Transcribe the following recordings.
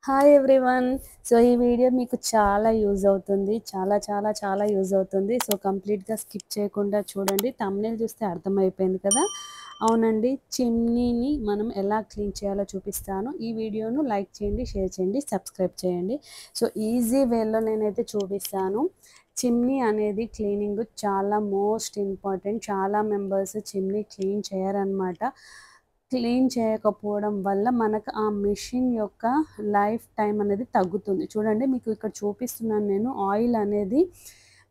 Hi everyone. So ఈ video మీకు చాలా యూజ్ అవుతుంది. చాలా యూజ్ అవుతుంది. సో కంప్లీట్‌గా స్కిప్ చేయకుండా చూడండి. థంబ్‌నెయిల్ చూస్తే అర్థమైపోయింది కదా! అవునండి. చిమ్నీని మనం ఎలా క్లీన్ చేయాలో చూపిస్తాను. ఈ వీడియోను లైక్ చేయండి, షేర్ చేయండి, సబ్స్క్రైబ్ చేయండి. సో ఈజీ వేలో నేనైతే చూపిస్తాను. చిమ్నీ అనేది క్లీనింగ్ చాలా మోస్ట్ ఇంపార్టెంట్. చాలా మెంబర్స్ చిమ్నీ క్లీన్ చేయరనమాట. క్లీన్ చేయకపోవడం వల్ల మనకు ఆ మెషిన్ యొక్క లైఫ్ టైం అనేది తగ్గుతుంది. చూడండి మీకు ఇక్కడ చూపిస్తున్నాను నేను. ఆయిల్ అనేది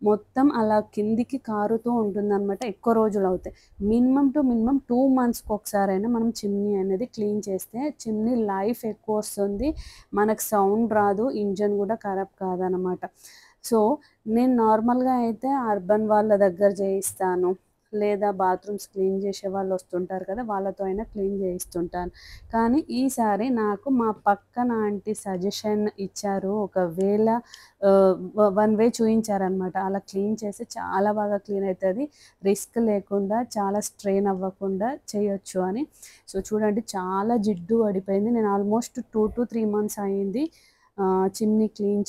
మొత్తం అలా కిందికి కారుతూ ఉంటుందనమాట. ఎక్కువ రోజులవుతాయి. మినిమమ్ 2 మంత్స్‌కి ఒకసారైనా మనం చిమ్నీ అనేది క్లీన్ చేస్తే చిమ్నీ లైఫ్ ఎక్కువొస్తుంది. మనకు సౌండ్ రాదు. ఇంజిన్ గూడా ఖరాబ్ కాదనమాట. సో, నేను నార్మల్‌గా అయితే అర్బన్ వాళ్ళ దగ్గర చేయిస్తాను. లేదా బాత్రూమ్స్ క్లీన్ చేసే వాళ్ళు వస్తుంటారు కదా! వాళ్ళతో అయినా క్లీన్ చేయిస్తుంటాను. కానీ ఈసారి నాకు మా పక్కన ఆంటీ సజెషన్ ఇచ్చారు. ఒకవేళ వన్ వే చూయించారనమాట. అలా క్లీన్ చేస్తే చాలా బాగా క్లీన్ అయితది. రిస్క్ లేకుండా చాలా స్ట్రెయిన్ అవ్వకుండా చేయొచ్చు అని. సో, చూడండి చాలా జిడ్డు పడిపోయింది. నేను ఆల్మోస్ట్ 2-3 మంత్స్ అయింది చిమ్నీ క్లీన్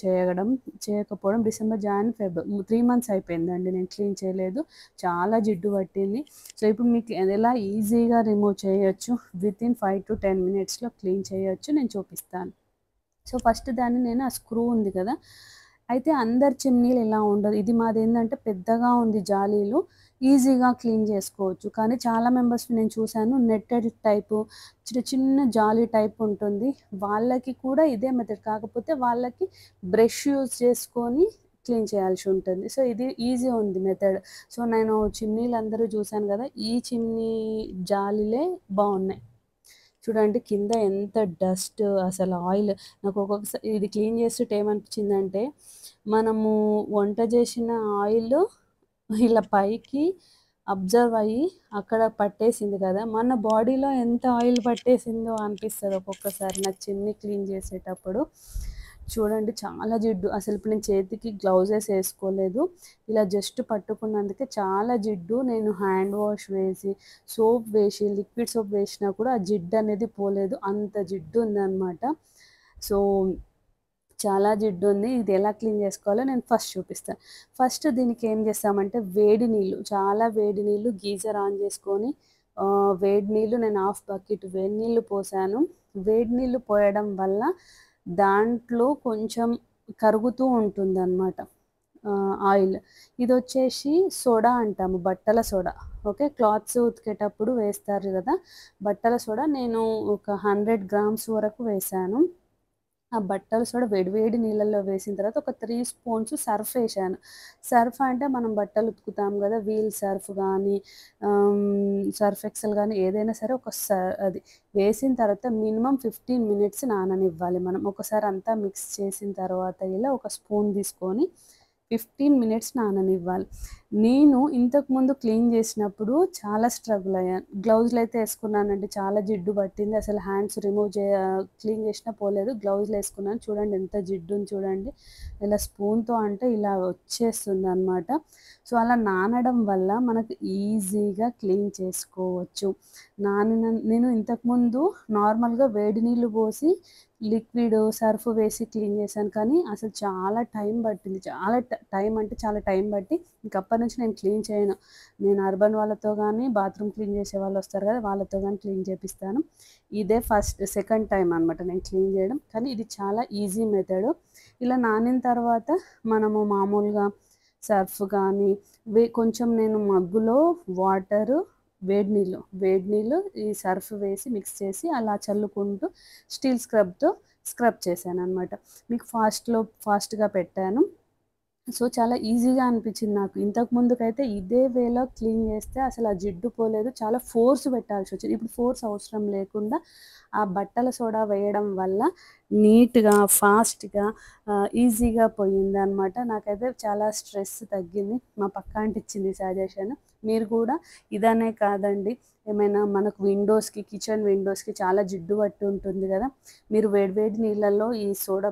చేయకపోవడం. డిసెంబర్, జాన్, ఫెబ్ 3 మంత్స్ అయిపోయిందండి నేను క్లీన్ చేయలేదు. చాలా జిడ్డు పట్టింది. సో, ఇప్పుడు మీకు ఎలా ఈజీగా రిమూవ్ చేయొచ్చు, వితిన్ 5-10 మినిట్స్‌లో క్లీన్ చేయొచ్చు నేను చూపిస్తాను. సో, ఫస్ట్ దాన్ని నేను ఆ స్క్రూ ఉంది కదా! అయితే అందరి చిమ్నీలు ఇలా ఉండదు. ఇది మాదేందంటే పెద్దగా ఉంది జాలీలు. ఈజీగా క్లీన్ చేసుకోవచ్చు. కానీ చాలా మెంబర్స్‌ని నేను చూసాను నెట్టెడ్ టైపు, చిన్న జాలీ టైప్ ఉంటుంది. వాళ్ళకి కూడా ఇదే మెథడ్. కాకపోతే వాళ్ళకి బ్రష్ యూజ్ చేసుకొని క్లీన్ చేయాల్సి ఉంటుంది. సో, ఇది ఈజీ ఉంది మెథడ్. సో, నేను చిమ్నీలందరూ చూసాను కదా! ఈ చిమ్నీ జాలీలే బావున్నాయి. చూడండి కింద ఎంత డస్ట్ అసలు ఆయిల్. నాకు ఇది క్లీన్ చేస్తుంటే ఏమనిపించిందంటే, మనము వంట చేసిన ఆయిల్ ఇలా పైకి అబ్జర్వ్ అయ్యి అక్కడ పట్టేసింది కదా! మన బాడీలో ఎంత ఆయిల్ పట్టేసిందో అనిపిస్తది ఒక్కొక్కసారి నాకు చిమ్నీ క్లీన్ చేసేటప్పుడు. చూడండి చాలా జిడ్డు. అసలు ఇప్పుడు నేను చేతికి గ్లౌజెస్ ఏసుకోలేదు. ఇలా జస్ట్ పట్టుకున్నందుకే చాలా జిడ్డు. నేను హ్యాండ్ వాష్ వేసి, సోప్ వేసి, లిక్విడ్ సోప్ వేసినా కూడా ఆ జిడ్డనేది పోలేదు. అంత జిడ్డుందనమాట. సో, చాలా జిడ్డుంది. ఇది ఎలా క్లీన్ చేసుకోవాలో నేను ఫస్ట్ చూపిస్తాను. ఫస్ట్ దీనికి ఏం చేస్తామంటే వేడి నీళ్ళు, చాలా వేడి నీళ్ళు గీజర్ ఆన్ చేసుకొని వేడి నీళ్ళు నేను హాఫ్ బకెట్ వేడి నీళ్ళు పోసాను. వేడి నీళ్ళు పోయడం వల్ల దాంట్లో కొంచెం కరుగుతూ ఉంటుందనమాట ఆయిల్. ఇదొచ్చేసి సోడా అంటాము. బట్టల సోడా. ఓకే. క్లాత్స్ ఉతికేటప్పుడు వేస్తారు గదా! బట్టల సోడా నేను ఒక 100 గ్రామ్స్ వరకు వేశాను. ఆ బట్టల సోడా వేడి వేడి నీళ్ళల్లో వేసిన తర్వాత ఒక 3 స్పూన్స్ సర్ఫ్ ఏశాను. సర్ఫ్ అంటే మనం బట్టలు ఉతుకుతాం గదా! వీల్ సర్ఫ్ గానీ, సర్ఫ్ ఎక్సెల్ గానీ ఏదైనా సరే అది వేసిన తర్వాత మినిమమ్ 15 మినిట్స్ నాననివ్వాలి మనం. ఒకసారి అంతా మిక్స్ చేసిన తర్వాత ఇలా ఒక స్పూన్ తీసుకొని 15 మినిట్స్ నాననివ్వాలి. నేను ఇంతకుముందు క్లీన్ చేసినప్పుడు చాలా స్ట్రగుల్ అయ్యాను. గ్లౌజులయితే ఏసుకున్నానండి. చాలా జిడ్డు పట్టింది. అసలు హ్యాండ్స్ క్లీన్ చేసినా పోలేదు. గ్లౌజులేసుకున్నాను. చూడండి ఎంత జిడ్డుంది చూడండి. ఇలా స్పూన్‌తో అంటే ఇలా వచ్చేస్తుందనమాట. సో, అలా నానడం వల్ల మనకు ఈజీగా క్లీన్ చేసుకోవచ్చు. నేను ఇంతకుముందు నార్మల్‌గా వేడి నీళ్ళు పోసి లిక్విడ్, సర్ఫ్ వేసి క్లీన్ చేశాను. కానీ అసలు చాలా టైం పట్టింది. చాలా టైం అంటే చాలా టైం పట్టి ఇంక అప్పటినుంచి నేను క్లీన్ చేయను. నేను అర్బన్ వాళ్ళతో గానీ, బాత్రూమ్ క్లీన్ చేసే వాళ్ళొస్తారు కదా! వాళ్ళతో గానీ క్లీన్ చేపిస్తాను. ఇదే సెకండ్ టైమ్ అనమాట నేను క్లీన్ చేయడం. కానీ ఇది చాలా ఈజీ మెథడు. ఇలా నానిన తర్వాత మనము మామూలుగా సర్ఫ్ గానీ, కొంచెం నేను మగ్గులో వాటరు, వేడి నీళ్ళు ఈ సర్ఫ్ వేసి మిక్స్ చేసి అలా చల్లుకుంటూ స్టీల్ స్క్రబ్ చేశాననమాట. మీకు ఫాస్ట్‌గా పెట్టాను. సో, చాలా ఈజీగా అనిపించింది నాకు. ఇంతకు ముందుకైతే ఇదే వేలో క్లీన్ చేస్తే అసలు ఆ జిడ్డు పోలేదు. చాలా ఫోర్స్ పెట్టాల్సొచ్చేది. ఇప్పుడు ఫోర్స్ అవసరం లేకుండా ఆ బట్టల సోడా వేయడం వల్ల నీట్‌గా, ఫాస్ట్‌గా ఈజీగా పోయిందనమాట. నాకైతే చాలా స్ట్రెస్ తగ్గింది. మా పక్క ఆంటీ ఇచ్చింది సజెషన్. మీరు కూడా ఇదనే కాదండి, ఏమైనా మనకు కిచెన్ విండోస్‌కి చాలా జిడ్డు పట్టి ఉంటుంది గదా! మీరు వేడి వేడి నీళ్ళల్లో ఈ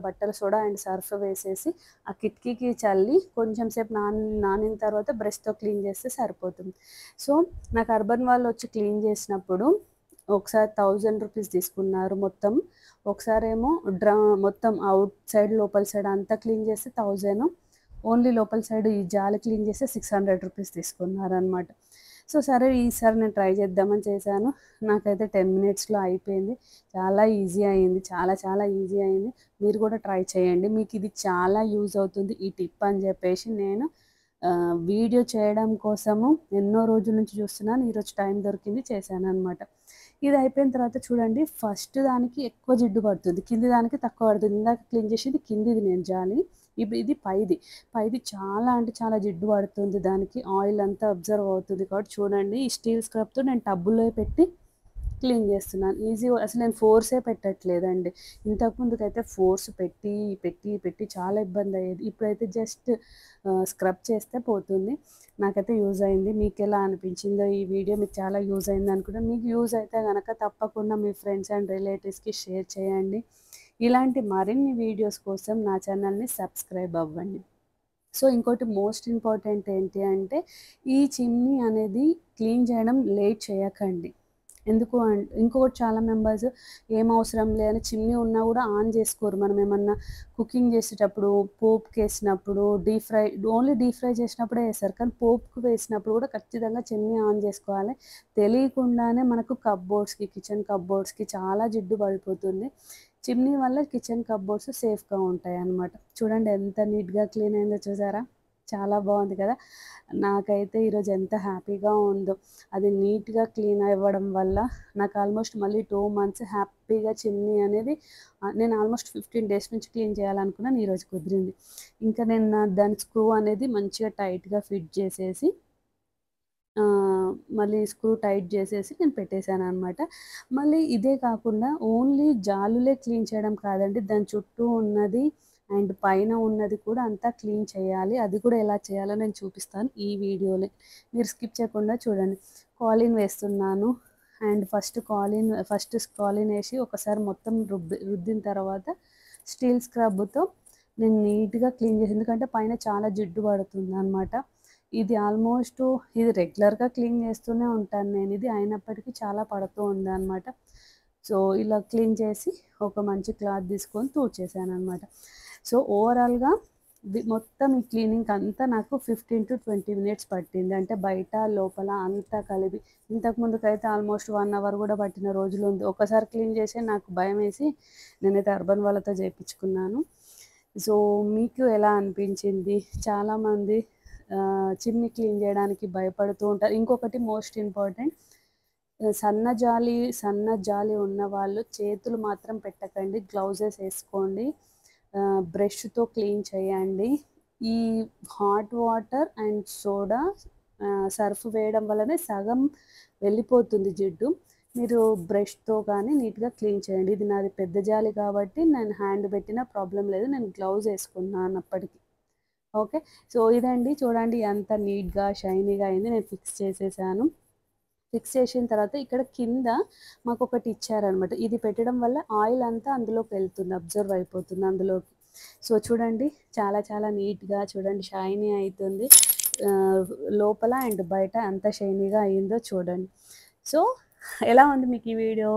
బట్టల సోడా అండ్ సర్ఫ్ వేసేసి ఆ కిటికీకి చల్లి కొంచెం సేపు నానిన తర్వాత బ్రష్‌తో క్లీన్ చేస్తే సరిపోతుంది. సో, నాకు అర్బన్ వాళ్ళొచ్చి క్లీన్ చేసినప్పుడు ఒకసారి 1000 రూపీస్ తీసుకున్నారు మొత్తం. ఒకసారేమో మొత్తం ఔట్ సైడ్, లోపల సైడ్ అంతా క్లీన్ చేస్తే 1000. ఓన్లీ లోపల సైడ్ ఈ జాలి క్లీన్ చేస్తే 600 రూపీస్ తీసుకున్నారనమాట. సో, సరే ఈసారి నేను ట్రై చేద్దామని చేశాను. నాకైతే 10 మినిట్స్‌లో అయిపోయింది. చాలా ఈజీ అయింది. చాలా చాలా ఈజీ అయింది. మీరు కూడా ట్రై చేయండి. మీకిది చాలా యూజ్ అవుతుంది ఈ టిప్ అని చెప్పేసి నేను వీడియో చేయడం కోసము ఎన్నో రోజుల నుంచి చూస్తున్నాను. ఈరోజు టైం దొరికింది చేశాననమాట. ఇది అయిపోయిన తర్వాత చూడండి, ఫస్ట్ దానికి ఎక్కువ జిడ్డు పడుతుంది. కింది దానికి తక్కువ పడుతుంది. ఇందాక క్లీన్ చేసింది కిందిది నేను జాలి. ఇప్పుడు ఇది పైది. పైది చాలా అంటే చాలా జిడ్డు పడుతుంది. దానికి ఆయిల్ అంతా అబ్జర్వ్ అవుతుంది కాబట్టి చూడండి, ఈ స్టీల్ స్క్రబ్‌తో నేను టబ్బులో పెట్టి క్లీన్ చేస్తున్నాను. అసలు నేను ఫోర్సే పెట్టట్లేదండి. ఇంతకుముందుకైతే ఫోర్స్ పెట్టి, పెట్టి, పెట్టి చాలా ఇబ్బందయ్యేది. ఇప్పుడైతే జస్ట్ స్క్రబ్ చేస్తే పోతుంది. నాకైతే యూజ్ అయింది. మీకెలా అనిపించిందో ఈ వీడియో? మీకు చాలా యూజ్ అయిందనుకుంటా. మీకు యూజ్ అయితే గనక తప్పకుండా మీ ఫ్రెండ్స్ అండ్ రిలేటివ్స్‌కి షేర్ చేయండి. ఇలాంటి మరిన్ని వీడియోస్ కోసం నా ఛానల్‌ని సబ్స్క్రైబ్ అవ్వండి. సో, ఇంకోటి మోస్ట్ ఇంపార్టెంట్ ఏంటి అంటే, ఈ చిమ్నీ అనేది క్లీన్ చేయడం లేట్ చేయకండి. ఎందుకు ఇంకొకటి, చాలా మెంబర్స్ ఏం అవసరం లే అని చిమ్నీ ఉన్నా కూడా ఆన్ చేసుకోరు. మనం ఏమన్నా కుకింగ్ చేసేటప్పుడు, పోపుకేసినప్పుడు, ఓన్లీ డీప్ ఫ్రై చేసినప్పుడే వేస్తారు. కానీ పోపుకు వేసినప్పుడు కూడా ఖచ్చితంగా చిమ్నీ ఆన్ చేసుకోవాలి. తెలియకుండానే మనకు కిచెన్ కప్‌బోర్డ్స్‌కి చాలా జిడ్డు పడిపోతుంది. చిమ్నీ వల్ల కిచెన్ కప్‌బోర్డ్స్ సేఫ్‌గా ఉంటాయన్నమాట. చూడండి ఎంత నీట్‌గా క్లీన్ అయిందో చూసారా? చాలా బాగుంది కదా! నాకైతే ఈరోజు ఎంత హ్యాపీగా ఉందో. అది నీట్‌గా క్లీన్ అవ్వడం వల్ల నాకు ఆల్మోస్ట్ మళ్ళీ 2 మంత్స్ హ్యాపీగా చిమ్నీ అనేది నేను ఆల్మోస్ట్ 15 డేస్ నుంచి క్లీన్ చేయాలనుకున్నాను. ఈరోజు కుదిరింది. ఇంకా నేను దాని స్క్రూ అనేది మంచిగా టైట్‌గా ఫిట్ చేసేసి మళ్ళీ స్క్రూ టైట్ చేసేసి నేను పెట్టేశాననమాట. మళ్ళీ ఇదే కాకుండా ఓన్లీ జాలులే క్లీన్ చేయడం కాదండి, దాని చుట్టూ ఉన్నది అండ్ పైన ఉన్నది కూడా అంతా క్లీన్ చేయాలి. అది కూడా ఎలా చేయాలో నేను చూపిస్తాను ఈ వీడియోలో. మీరు స్కిప్ చేయకుండా చూడండి. కాలిన్ వేస్తున్నాను. అండ్ ఫస్ట్ కాలిన్ వేసి ఒకసారి మొత్తం రుద్దిన తర్వాత స్టీల్ స్క్రబ్‌తో నేను నీట్‌గా క్లీన్ చేసి, ఎందుకంటే పైన చాలా జిడ్డు పడుతుందనమాట. ఇది రెగ్యులర్‌గా క్లీన్ చేస్తూనే ఉంటాను నేను. ఇది అయినప్పటికీ చాలా పడుతూ ఉందనమాట. సో, ఇలా క్లీన్ చేసి ఒక మంచి క్లాత్ తీసుకొని తుడిచేసాననమాట. సో, ఓవరాల్‌గా మొత్తం ఈ క్లీనింగ్ అంతా నాకు 15-20 మినిట్స్ పట్టింది. అంటే బయట, లోపల అంతా కలిపి. ఇంతకుముందుకైతే ఆల్మోస్ట్ 1 అవర్ కూడా పట్టిన రోజులుంది. ఒక్కసారి క్లీన్ చేసే నాకు భయమేసి నేనైతే అర్బన్ వాళ్ళతో చేపించుకున్నాను. సో, మీకు ఎలా అనిపించింది? చాలామంది చిమ్నీ క్లీన్ చేయడానికి భయపడుతూ ఉంటారు. ఇంకొకటి మోస్ట్ ఇంపార్టెంట్, సన్న జాలి ఉన్నవాళ్ళు చేతులు మాత్రం పెట్టకండి. గ్లౌజెస్ వేసుకోండి. బ్రష్‌తో క్లీన్ చేయండి. ఈ hot water and soda, Surf వేయడం వల్లనే సగం వెళ్ళిపోతుంది జిడ్డు. మీరు బ్రష్‌తో కానీ నీట్‌గా క్లీన్ చేయండి. ఇది నాది పెద్ద జాలి కాబట్టి నేను హ్యాండ్ పెట్టినా ప్రాబ్లమ్ లేదు. నేను గ్లౌజ్ వేసుకున్నాను అప్పటికి. ఓకే. సో, ఇదండి చూడండి ఎంత నీట్‌గా, షైనీగా అయింది. నేను ఫిక్స్ చేసేసాను. ఫిక్స్ చేసిన తర్వాత ఇక్కడ కింద మాకొకటి ఇచ్చారనమాట. ఇది పెట్టడం వల్ల ఆయిల్ అంతా అందులోకి వెళ్తుంది, అబ్జర్వ్ అయిపోతుంది అందులోకి. సో, చూడండి చాలా చాలా నీట్‌గా చూడండి షైనీ అయితుంది. లోపల అండ్ బయట ఎంత షైనీగా అయిందో చూడండి. సో, ఎలా ఉంది మీకు ఈ వీడియో?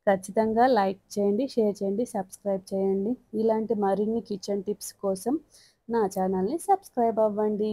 ఖచ్చితంగా లైక్ చేయండి, షేర్ చేయండి, సబ్స్క్రైబ్ చేయండి. ఇలాంటి మరిన్ని కిచెన్ టిప్స్ కోసం నా ఛానల్‌ని సబ్స్క్రైబ్ అవ్వండి.